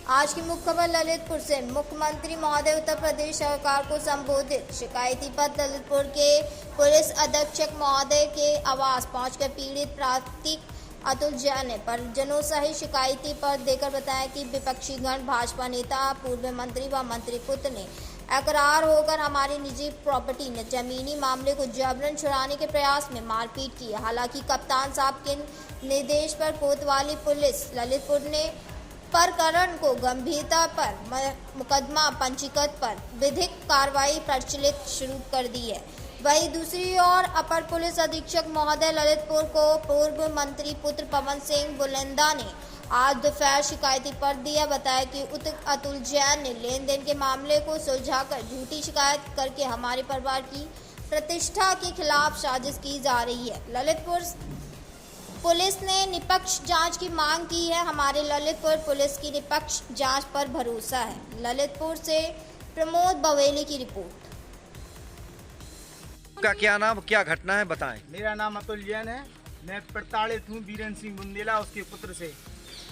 आज की मुख्य खबर ललितपुर से। मुख्यमंत्री महोदय उत्तर प्रदेश सरकार को संबोधित। शिकायती पत्र ललितपुर के पुलिस अधीक्षक महोदय के आवास पहुंचकर पीड़ित प्रातिक अतुल जैन ने परिजनों सहित शिकायती पत्र देकर बताया कि विपक्षी गण भाजपा नेता पूर्व मंत्री व मंत्री पुत्र ने एकरार होकर हमारी निजी प्रॉपर्टी ने जमीनी मामले को जबरन छुड़ाने के प्रयास में मारपीट की। हालांकि कप्तान साहब के निर्देश पर कोतवाली पुलिस ललितपुर ने प्रकरण को गंभीरता पर मुकदमा पंजीकृत पर विधिक कार्रवाई प्रचलित शुरू कर दी है। वहीं दूसरी ओर अपर पुलिस अधीक्षक महोदय ललितपुर को पूर्व मंत्री पुत्र पवन सिंह बुलंदा ने आज दोपहर शिकायती पत्र दिया। बताया कि अतुल जैन ने लेन देन के मामले को सुलझाकर झूठी शिकायत करके हमारे परिवार की प्रतिष्ठा के खिलाफ साजिश की जा रही है। ललितपुर पुलिस ने निष्पक्ष जांच की मांग की है। हमारे ललितपुर पुलिस की निष्पक्ष जांच पर भरोसा है। ललितपुर से प्रमोद बवेली की रिपोर्ट। का क्या नाम, क्या घटना है, बताएं। मेरा नाम अतुल जैन है। मैं प्रताड़ित हूँ वीरेंद्र सिंह बुंदेला उसके पुत्र से।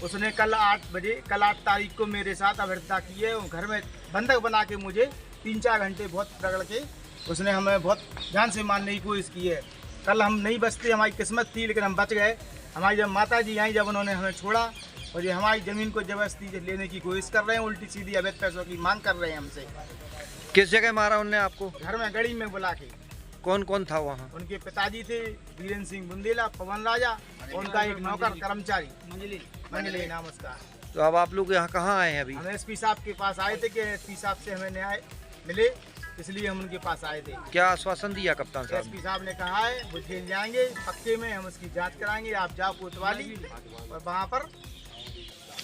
उसने कल 8 तारीख को मेरे साथ अभद्रता की है। घर में बंधक बना के मुझे 3-4 घंटे बहुत रगड़ के उसने हमें बहुत जान से मारने की कोशिश की है। कल हम नहीं बचते, हमारी किस्मत थी, लेकिन हम बच गए। हमारी जब माता जी आई, जब उन्होंने हमें छोड़ा और ये हमारी ज़मीन को जबरदस्ती लेने की कोशिश कर रहे हैं, उल्टी सीधी अवैध पैसों की मांग कर रहे हैं हमसे। किस जगह मारा उनने आपको? घर में गड़ी में बुला के। कौन कौन था वहाँ? उनके पिताजी थे वीरेंद्र सिंह बुंदेला, पवन राजा, और उनका एक नौकर कर्मचारी मंजली नाम उसका। तो अब आप लोग यहाँ कहाँ आए हैं अभी? हम एसपी साहब के पास आए थे कि एसपी साहब से हमें न्याय मिले, इसलिए हम उनके पास आए थे। क्या आश्वासन दिया कप्तान साहब? एसपी साहब ने कहा है वो जेल जाएंगे पक्के में, हम उसकी जांच कराएंगे। आप जाओ कोतवाली और वहाँ पर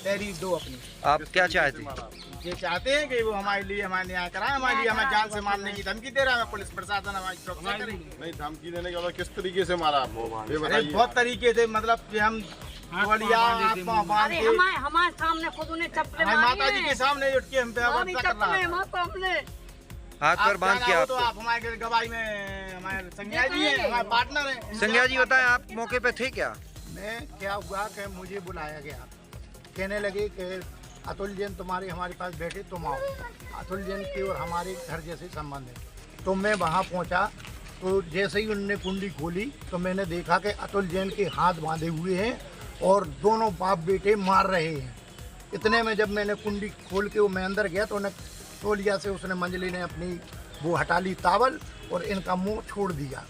तहरीर दो अपनी। आप क्या चाहते हैं? ये चाहते हैं कि वो हमारे लिए हमारे न्याय कराएं, हमारे लिए हमें जान से मारने की धमकी दे रहा है। पुलिस प्रशासन हमारी सुरक्षा करे। नहीं, धमकी देने के बाद किस तरीके से मारा आपको? ये अरे बताइए। बहुत तरीके थे, मतलब कि हम हमारे सामने खुद उन्हें चप्पल माता जी के सामने उठ के हम पे अभद्रता कर रहा है। हाथ पर बांध के तो आप हमारे गवाही में हमारे संज्ञा जी हैं, हमारे पार्टनर हैं। संज्ञा जी बताएं, आप मौके पे थे क्या? मैं क्या हुआ कि मुझे बुलाया गया, कहने लगे कि अतुल जैन तुम्हारे हमारे पास बैठे, तुम आओ। अतुल जैन की और हमारे घर जैसे संबंध है। तो मैं वहाँ पहुँचा, तो जैसे ही उनने कुंडी खोली तो मैंने देखा कि अतुल जैन के हाथ बांधे हुए हैं और दोनों बाप बेटे मार रहे हैं। इतने में जब मैंने कुंडी खोल के वो मैं अंदर गया तो उन्हें तौलिया से उसने मंजली ने अपनी वो हटा ली तावल और इनका मुंह छोड़ दिया।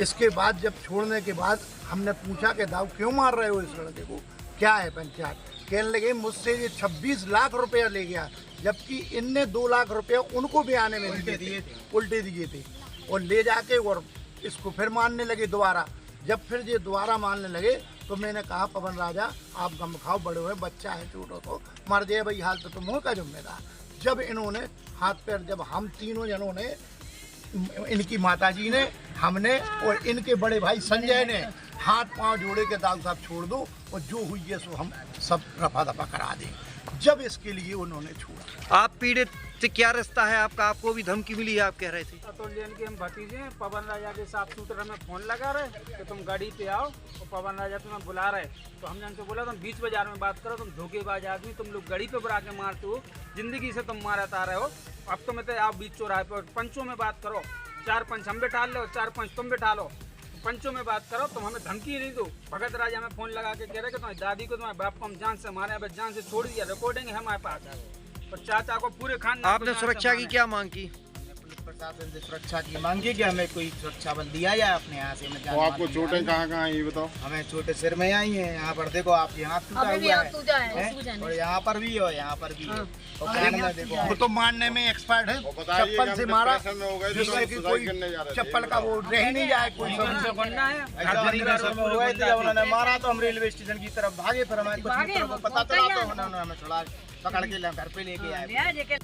इसके बाद जब छोड़ने के बाद हमने पूछा कि दाऊ क्यों मार रहे हो इस लड़के को, क्या है पंचायत? कहने लगे मुझसे ये 26 लाख रुपया ले गया, जबकि इनने 2 लाख रुपया उनको भी आने में उल्टे दिए थे और ले जाके और इसको फिर मारने लगे दोबारा। जब फिर ये दोबारा मारने लगे तो मैंने कहा पवन राजा आप गम खाओ, बड़े हुए बच्चा है, छोटो तो मर जाए भाई, हाल तो तुम हो का जिम्मेदार। जब इन्होंने हाथ पैर, जब हम तीनों जनों ने, इनकी माताजी ने, हमने और इनके बड़े भाई संजय ने हाथ पांव जोड़े के दाऊ साहब छोड़ दो और जो हुई है सो हम सब रफा दफा करा दें। जब इसके लिए उन्होंने छोड़ा। आप पीड़ित से क्या रिश्ता है आपका? आपको भी धमकी मिली है, आप कह रहे थे। अतुल जैन के हम भतीजे हैं। पवन राजा के साथ शूटर हमें फोन लगा रहे कि तुम गाड़ी पे आओ और पवन राजा तुम्हें बुला रहे। तो हमने उनसे बोला तुम बीच बाजार में बात करो, तुम धोखेबाज आदमी, तुम लोग गाड़ी पे बुला के मारते हो, जिंदगी से तुम मारत आ रहे हो। अब तो मैं आप बीच चौराहे पर पंचों में बात करो, 4 पंच हम बैठा लो, 4 पंच तुम बैठा लो, पंचों में बात करो, तुम हमें धमकी नहीं दो। भगत राजा हमें फोन लगा के कह रहे कि तुम्हारी दादी को तुम्हारे बाप को हम जान से मारे, अब जान से छोड़ दिया, रिकॉर्डिंग है हमारे पास। और चाचा को पूरे खानदान। आपने सुरक्षा की क्या मांग की? प्रशासन से सुरक्षा की मांगी कि हमें कोई सुरक्षा बल दिया जाए अपने यहाँ से। तो आपको चोटें कहाँ ये बताओ? हमें चोटें सिर में आई हैं, यहाँ पर देखो आप, यहाँ टूटा हुआ है और यहाँ पर भी और यहाँ पर भी है। और कान में देखो, वो तो मारने में एक्सपर्ट है। चप्पल से मारा जिससे कि कोई चप्पल का वो रह नहीं जाए कोई। उन्होंने मारा तो हम रेलवे स्टेशन की तरफ भागे, फिर हमारे कुछ मित्रों को पता चला तो उन्होंने हमें छुड़ा पकड़ के घर पे लेके आए।